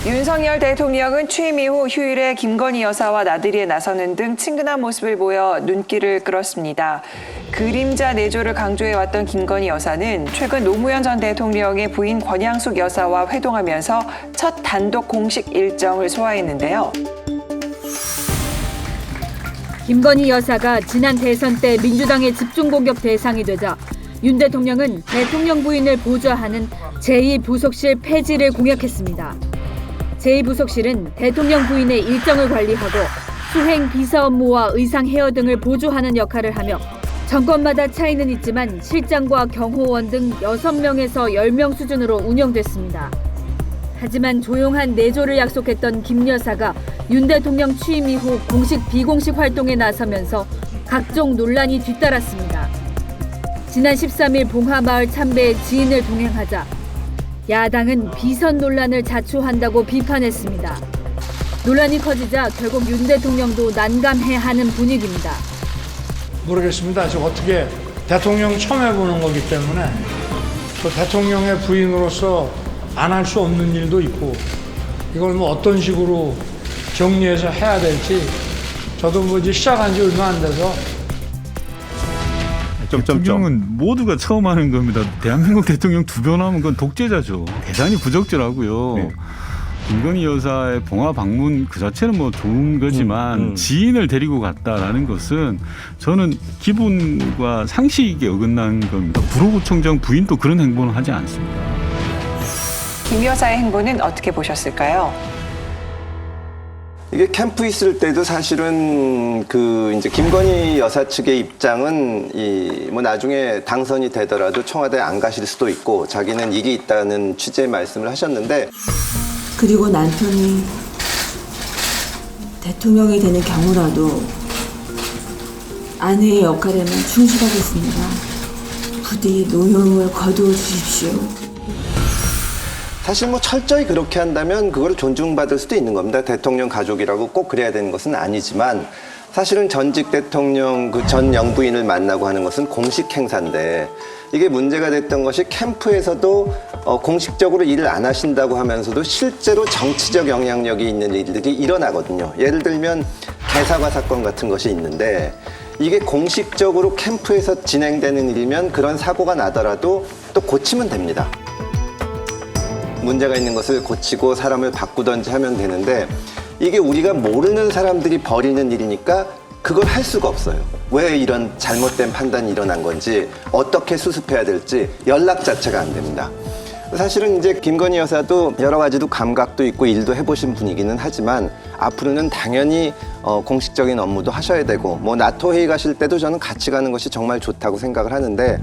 윤석열 대통령은 취임 이후 휴일에 김건희 여사와 나들이에 나서는 등 친근한 모습을 보여 눈길을 끌었습니다. 그림자 내조를 강조해왔던 김건희 여사는 최근 노무현 전 대통령의 부인 권양숙 여사와 회동하면서 첫 단독 공식 일정을 소화했는데요. 김건희 여사가 지난 대선 때 민주당의 집중 공격 대상이 되자 윤 대통령은 대통령 부인을 보좌하는 제2부속실 폐지를 공약했습니다. 제2부속실은 대통령 부인의 일정을 관리하고 수행 비서 업무와 의상 헤어 등을 보조하는 역할을 하며 정권마다 차이는 있지만 실장과 경호원 등 6명에서 10명 수준으로 운영됐습니다. 하지만 조용한 내조를 약속했던 김 여사가 윤 대통령 취임 이후 공식 비공식 활동에 나서면서 각종 논란이 뒤따랐습니다. 지난 13일 봉하마을 참배에 지인을 동행하자 야당은 비선 논란을 자초한다고 비판했습니다. 논란이 커지자 결국 윤 대통령도 난감해하는 분위기입니다. 모르겠습니다. 저 어떻게 대통령 처음 해보는 거기 때문에 또 대통령의 부인으로서 안 할 수 없는 일도 있고 이걸 뭐 어떤 식으로 정리해서 해야 될지 저도 뭐 이제 시작한 지 얼마 안 돼서 대통령은 모두가 처음 하는 겁니다. 대한민국 대통령 2번 하면 그건 독재자죠. 대단히 부적절하고요. 네. 김건희 여사의 봉화 방문 그 자체는 뭐 좋은 거지만 지인을 데리고 갔다라는 것은 저는 기본과 상식에 어긋난 겁니다. 불호구청장 부인도 그런 행보는 하지 않습니다. 김 여사의 행보는 어떻게 보셨을까요? 이게 캠프 있을 때도 사실은 이제 김건희 여사 측의 입장은 뭐 나중에 당선이 되더라도 청와대에 안 가실 수도 있고 자기는 일이 있다는 취지의 말씀을 하셨는데 그리고 남편이 대통령이 되는 경우라도 아내의 역할에만 충실하겠습니다. 부디 노여움을 거두어 주십시오. 사실 뭐 철저히 그렇게 한다면 그걸 존중받을 수도 있는 겁니다. 대통령 가족이라고 꼭 그래야 되는 것은 아니지만 사실은 전직 대통령 그 전 영부인을 만나고 하는 것은 공식 행사인데 이게 문제가 됐던 것이 캠프에서도 공식적으로 일을 안 하신다고 하면서도 실제로 정치적 영향력이 있는 일들이 일어나거든요. 예를 들면 개사과 사건 같은 것이 있는데 이게 공식적으로 캠프에서 진행되는 일이면 그런 사고가 나더라도 또 고치면 됩니다. 문제가 있는 것을 고치고 사람을 바꾸든지 하면 되는데 이게 우리가 모르는 사람들이 벌이는 일이니까 그걸 할 수가 없어요. 왜 이런 잘못된 판단이 일어난 건지 어떻게 수습해야 될지 연락 자체가 안 됩니다. 사실은 이제 김건희 여사도 여러 가지도 감각도 있고 일도 해보신 분이기는 하지만 앞으로는 당연히 공식적인 업무도 하셔야 되고 뭐 나토 회의 가실 때도 저는 같이 가는 것이 정말 좋다고 생각을 하는데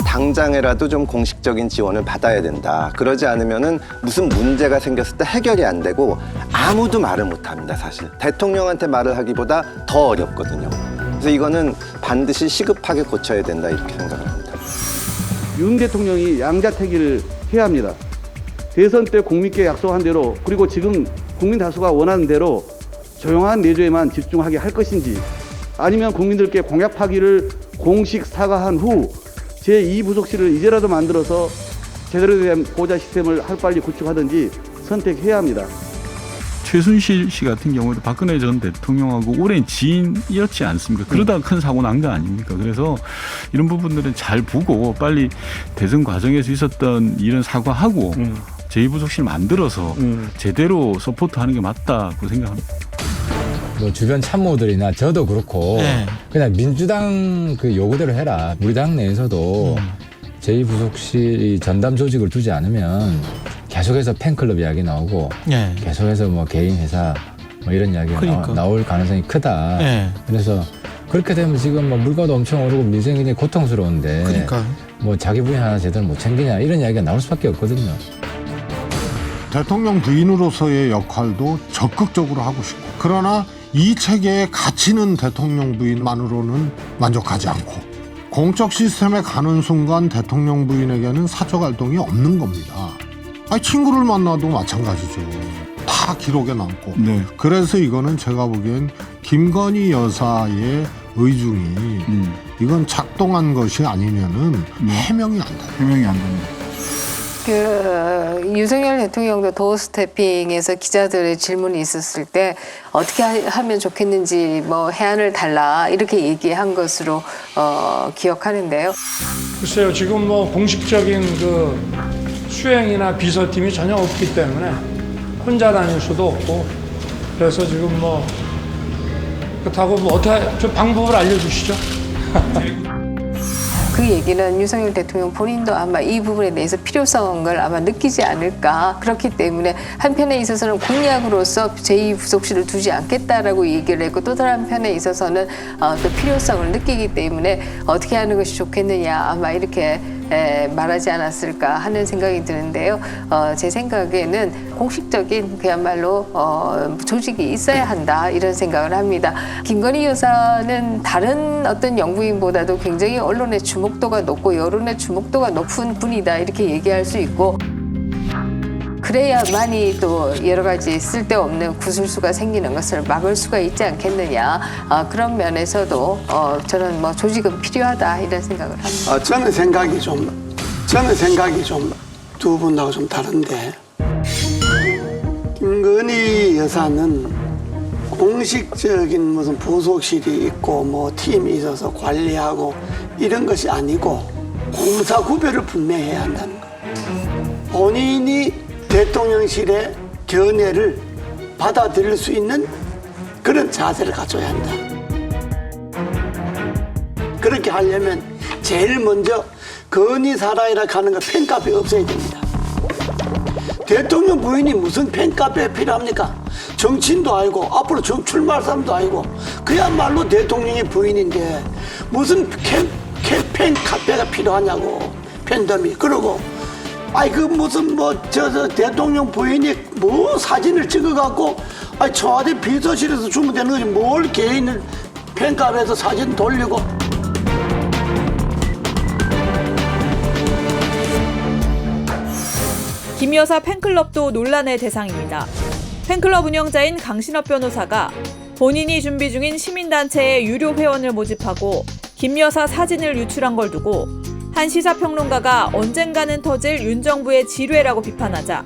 당장에라도 좀 공식적인 지원을 받아야 된다. 그러지 않으면은 무슨 문제가 생겼을 때 해결이 안 되고 아무도 말을 못 합니다, 사실. 대통령한테 말을 하기보다 더 어렵거든요. 그래서 이거는 반드시 시급하게 고쳐야 된다, 이렇게 생각을 합니다. 윤 대통령이 양자택일을 해야 합니다. 대선 때 국민께 약속한 대로 그리고 지금 국민 다수가 원하는 대로 조용한 내조에만 집중하게 할 것인지 아니면 국민들께 공약 파기를 공식 사과한 후 제2부속실을 이제라도 만들어서 제대로 된 보좌 시스템을 하루빨리 구축하든지 선택해야 합니다. 최순실 씨 같은 경우도 박근혜 전 대통령하고 오랜 지인이었지 않습니까? 그러다가 큰 사고 난 거 아닙니까? 그래서 이런 부분들은 잘 보고 빨리 대선 과정에서 있었던 일은 사과하고 제2부속실 만들어서 제대로 서포트하는 게 맞다고 생각합니다. 뭐 주변 참모들이나 저도 그렇고 그냥 민주당 그 요구대로 해라. 우리 당 내에서도 제2부속실이 전담 조직을 두지 않으면 계속해서 팬클럽 이야기 나오고 계속해서 뭐 개인 회사 뭐 이런 이야기가 나올 가능성이 크다. 그래서 그렇게 되면 지금 뭐 물가도 엄청 오르고 민생이 굉장히 고통스러운데 뭐 자기 부인 하나 제대로 못 챙기냐 이런 이야기가 나올 수밖에 없거든요. 대통령 부인으로서의 역할도 적극적으로 하고 싶고 그러나 이 체계에 갇히는 대통령 부인만으로는 만족하지 않고 공적 시스템에 가는 순간 대통령 부인에게는 사적 활동이 없는 겁니다. 아니, 친구를 만나도 마찬가지죠. 다 기록에 남고. 그래서 이거는 제가 보기엔 김건희 여사의 의중이 이건 작동한 것이 아니면은 해명이 안 돼요. 해명이 안 됩니다. 윤석열 대통령도 도어 스태핑에서 기자들의 질문이 있었을 때 어떻게 하면 좋겠는지 뭐 해안을 달라 이렇게 얘기한 것으로 기억하는데요. 글쎄요, 지금 뭐 공식적인 그 수행이나 비서팀이 전혀 없기 때문에 혼자 다닐 수도 없고, 그래서 지금 뭐 그렇다고 뭐 어떻게 좀 방법을 알려주시죠. 그 얘기는 윤석열 대통령 본인도 아마 이 부분에 대해서 필요성을 아마 느끼지 않을까. 그렇기 때문에 한편에 있어서는 공약으로서 제2부속실을 두지 않겠다라고 얘기를 했고, 또 다른 한편에 있어서는 또 필요성을 느끼기 때문에 어떻게 하는 것이 좋겠느냐 아마 이렇게 말하지 않았을까 하는 생각이 드는데요. 제 생각에는 공식적인 그야말로 조직이 있어야 한다 이런 생각을 합니다. 김건희 여사는 다른 어떤 영부인보다도 굉장히 언론의 주목도가 높고 여론의 주목도가 높은 분이다 이렇게 얘기할 수 있고, 그래야만이 또 여러 가지 쓸데없는 구술수가 생기는 것을 막을 수가 있지 않겠느냐. 그런 면에서도 저는 뭐 조직은 필요하다 이런 생각을 합니다. 저는 생각이 좀 두 분하고 좀 다른데, 김건희 여사는 공식적인 무슨 부속실이 있고 뭐 팀이 있어서 관리하고 이런 것이 아니고 공사 구별을 분명히 해야 한다는 거예요. 본인이 대통령실의 견해를 받아들일 수 있는 그런 자세를 갖춰야 한다. 그렇게 하려면 제일 먼저 건의사라이라 하는 거 팬카페 없어야 됩니다. 대통령 부인이 무슨 팬카페 필요합니까? 정치인도 아니고 앞으로 출마할 사람도 아니고 그야말로 대통령의 부인인데 무슨 캠페인 카페가 필요하냐고. 팬덤이. 그러고 그 무슨 저 대통령 부인이 뭐 사진을 찍어갖고 청와대 비서실에서 주면 되는 거지 뭘 개인을 팬카페에서 사진 돌리고. 김 여사 팬클럽도 논란의 대상입니다. 팬클럽 운영자인 강신업 변호사가 본인이 준비 중인 시민단체의 유료 회원을 모집하고 김 여사 사진을 유출한 걸 두고 한 시사평론가가 언젠가는 터질 윤 정부의 지뢰라고 비판하자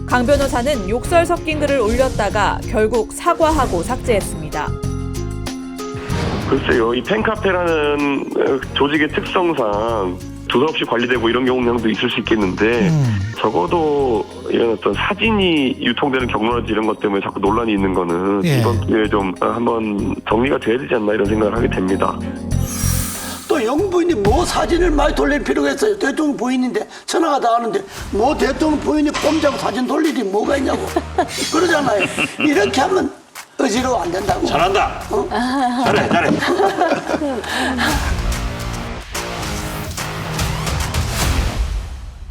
강 변호사는 욕설 섞인 글을 올렸다가 결국 사과하고 삭제했습니다. 글쎄요, 이 팬카페라는 조직의 특성상 두서없이 관리되고 이런 경우도 있을 수 있겠는데 적어도 이런 어떤 사진이 유통되는 경로라든지 이런 것 때문에 자꾸 논란이 있는 거는 이번 기회에 좀 한번 정리가 돼야 되지 않나 이런 생각을 하게 됩니다. 또 영부인이 뭐 사진을 많이 돌릴 필요가 있어요. 대통령 부인인데 전화가 다 하는데 뭐 대통령 부인이 폼 잡고 사진 돌릴 일이 뭐가 있냐고. 그러잖아요. 이렇게 하면 의지로 안 된다고. 잘한다. 잘해.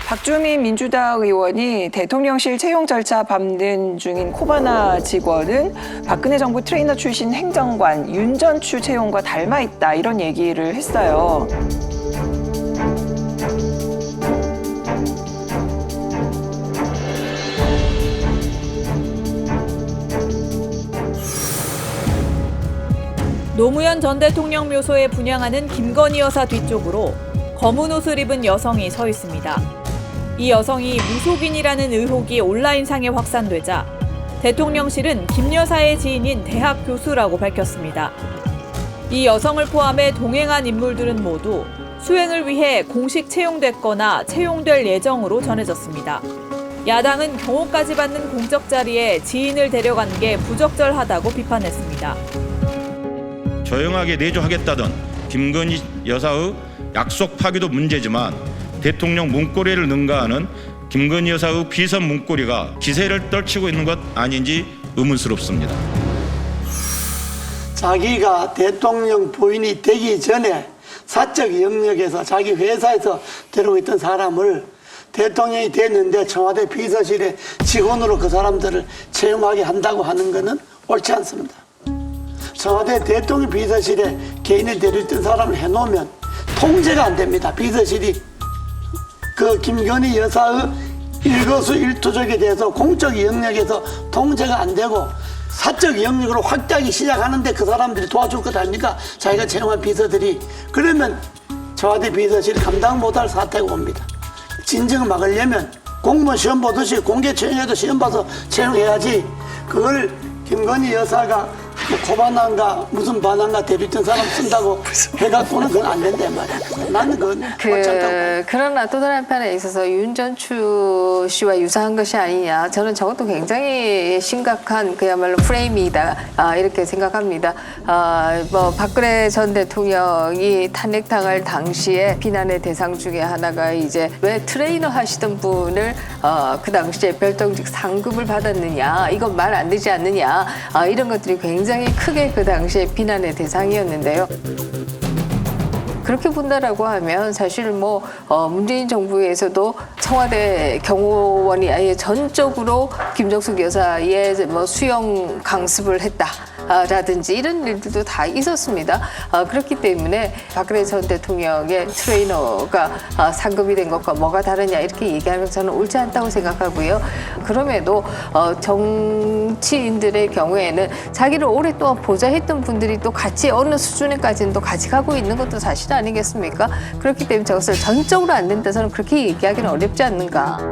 박주민 민주당 의원이 대통령실 채용 절차 밟는 중인 코바나 직원은 박근혜 정부 트레이너 출신 행정관 윤전추 채용과 닮아 있다 이런 얘기를 했어요. 노무현 전 대통령 묘소에 분향하는 김건희 여사 뒤쪽으로 검은 옷을 입은 여성이 서 있습니다. 이 여성이 무속인이라는 의혹이 온라인상에 확산되자 대통령실은 김 여사의 지인인 대학 교수라고 밝혔습니다. 이 여성을 포함해 동행한 인물들은 모두 수행을 위해 공식 채용됐거나 채용될 예정으로 전해졌습니다. 야당은 경호까지 받는 공적 자리에 지인을 데려간 게 부적절하다고 비판했습니다. 조용하게 내조하겠다던 김건희 여사의 약속 파기도 문제지만 대통령 문고리를 능가하는 김건희 여사의 비선 문고리가 기세를 떨치고 있는 것 아닌지 의문스럽습니다. 자기가 대통령 부인이 되기 전에 사적 영역에서 자기 회사에서 데리고 있던 사람을 대통령이 됐는데 청와대 비서실에 직원으로 그 사람들을 채용하게 한다고 하는 것은 옳지 않습니다. 청와대 대통령 비서실에 개인을 데려있던 사람을 해놓으면 통제가 안 됩니다. 비서실이 그 김건희 여사의 일거수일투족에 대해서 공적 영역에서 통제가 안 되고 사적 영역으로 확대하기 시작하는데 그 사람들이 도와줄 것 아닙니까? 자기가 채용한 비서들이. 그러면 청와대 비서실이 감당 못할 사태가 옵니다. 진정을 막으려면 공무원 시험 보듯이 공개 채용해도 시험 봐서 채용해야지. 그걸 김건희 여사가 뭐 고반항가 무슨 반항가 대비된 사람 쓴다고 해갖고는 그건 안 된단 말이야. 나는 그건 맞지 않다고. 그러나 또 다른 한편에 있어서 윤전추 씨와 유사한 것이 아니냐. 저는 저것도 굉장히 심각한 그야말로 프레임이다. 이렇게 생각합니다. 뭐 박근혜 전 대통령이 탄핵당할 당시에 비난의 대상 중에 하나가 이제 왜 트레이너 하시던 분을 그 당시에 별정직 상급을 받았느냐. 이건 말 안 되지 않느냐. 이런 것들이 굉장히 크게 그 당시에 비난의 대상이었는데요. 그렇게 본다라고 하면 사실 뭐 문재인 정부에서도 청와대 경호원이 아예 전적으로 김정숙 여사의 뭐 수영 강습을 했다. 라든지 이런 일들도 다 있었습니다. 그렇기 때문에 박근혜 전 대통령의 트레이너가 상급이 된 것과 뭐가 다르냐 이렇게 얘기하면 저는 옳지 않다고 생각하고요. 그럼에도 정치인들의 경우에는 자기를 오랫동안 보좌했던 분들이 또 같이 어느 수준에까지는 또 같이 가고 있는 것도 사실 아니겠습니까? 그렇기 때문에 저것을 전적으로 안 된다 저는 그렇게 얘기하기는 어렵지 않는가.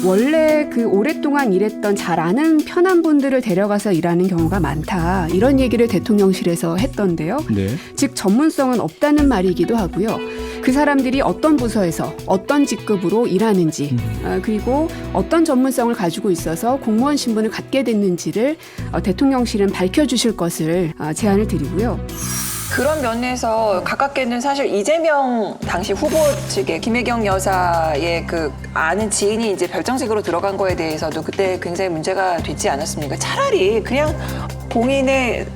원래 그 오랫동안 일했던 잘 아는 편한 분들을 데려가서 일하는 경우가 많다. 이런 얘기를 대통령실에서 했던데요. 네. 즉 전문성은 없다는 말이기도 하고요. 그 사람들이 어떤 부서에서 어떤 직급으로 일하는지 그리고 어떤 전문성을 가지고 있어서 공무원 신분을 갖게 됐는지를 대통령실은 밝혀주실 것을 제안을 드리고요. 그런 면에서 가깝게는 사실 이재명 당시 후보 측의 김혜경 여사의 그 아는 지인이 이제 별정직으로 들어간 거에 대해서도 그때 굉장히 문제가 되지 않았습니까? 차라리 그냥 본인의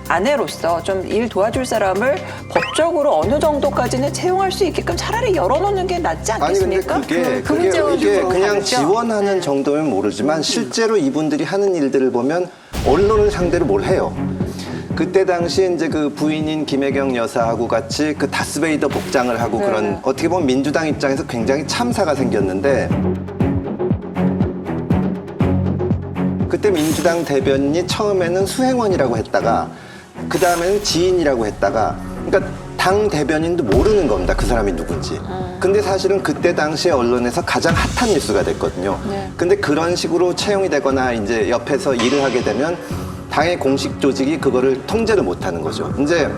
아내로서 좀 일 도와줄 사람을 법적으로 어느 정도까지는 채용할 수 있게끔 차라리 열어놓는 게 낫지 않겠습니까? 아니 근데 그게 그냥 지원하는 정도면 모르지만 실제로 이분들이 하는 일들을 보면 언론을 상대로 뭘 해요. 그때 당시 이제 그 부인인 김혜경 여사하고 같이 그 다스베이더 복장을 하고 그런 어떻게 보면 민주당 입장에서 굉장히 참사가 생겼는데 그때 민주당 대변인이 처음에는 수행원이라고 했다가 그 다음에는 지인이라고 했다가 그러니까 당 대변인도 모르는 겁니다. 그 사람이 누군지. 근데 사실은 그때 당시에 언론에서 가장 핫한 뉴스가 됐거든요. 근데 그런 식으로 채용이 되거나 이제 옆에서 일을 하게 되면 당의 공식 조직이 그거를 통제를 못하는 거죠. 이제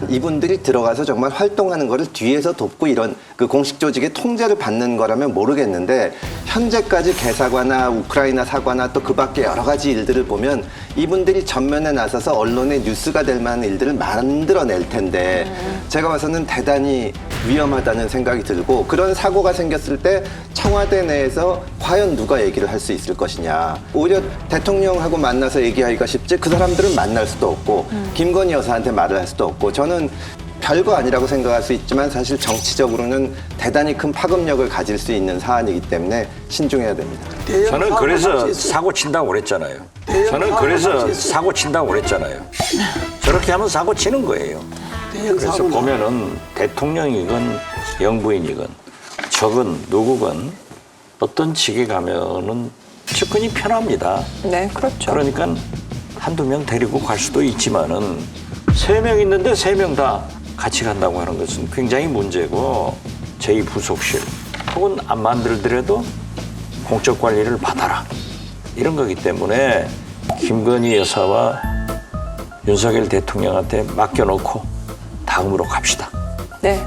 이분들이 들어가서 정말 활동하는 거를 뒤에서 돕고 이런 그 공식 조직의 통제를 받는 거라면 모르겠는데 현재까지 개사과나 우크라이나 사과나 또 그 밖에 여러 가지 일들을 보면 이분들이 전면에 나서서 언론의 뉴스가 될 만한 일들을 만들어낼 텐데 제가 봐서는 대단히 위험하다는 생각이 들고 그런 사고가 생겼을 때 청와대 내에서 과연 누가 얘기를 할 수 있을 것이냐. 오히려 대통령하고 만나서 얘기하기가 쉽지 그 사람들은 만날 수도 없고 김건희 여사한테 말을 할 수도 없고 저는 별거 아니라고 생각할 수 있지만 사실 정치적으로는 대단히 큰 파급력을 가질 수 있는 사안이기 때문에 신중해야 됩니다. 저는 그래서 사고 친다고 그랬잖아요. 저렇게 하면 사고 치는 거예요. 그래서 보면은 대통령이건 영부인이건 적은 누구건 어떤 직에 가면은 접근이 편합니다. 네, 그렇죠. 그러니까 한두 명 데리고 갈 수도 있지만은 3명 있는데 3명 다 같이 간다고 하는 것은 굉장히 문제고 제2부속실 혹은 안 만들더라도 공적 관리를 받아라 이런 거기 때문에 김건희 여사와 윤석열 대통령한테 맡겨놓고 다음으로 갑시다. 네.